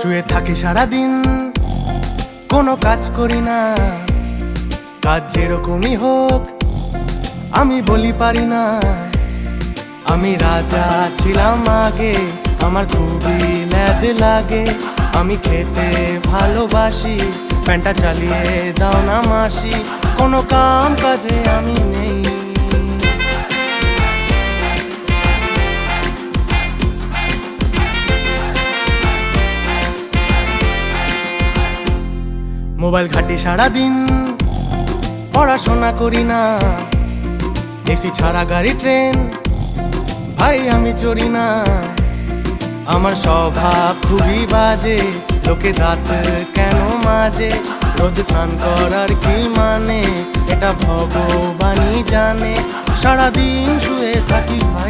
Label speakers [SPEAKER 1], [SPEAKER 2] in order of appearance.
[SPEAKER 1] শুয়ে থাকি সারাদিন, কোনো কাজ করি না। কাজ যেরকমই হোক আমি বলি পারি না। আমি রাজা ছিলাম আগে, আমার খুবই ল্যাদ লাগে। আমি খেতে ভালোবাসি, প্যান্টটা চালিয়ে দাও না মাসি। কোনো কাম কাজে আমি নেই। মোবাইল ঘাটি সারাদিন, পড়াশোনা করি না। এসি ছাড়া গাড়ি ট্রেন ভাই আমি চড়ি না। আমার স্বভাব খুবই বাজে, লোকে দাঁত কেন মাজে। রোজ স্নান করার কি মানে, এটা ভগবানই জানে। সারাদিন শুয়ে থাকি ভাই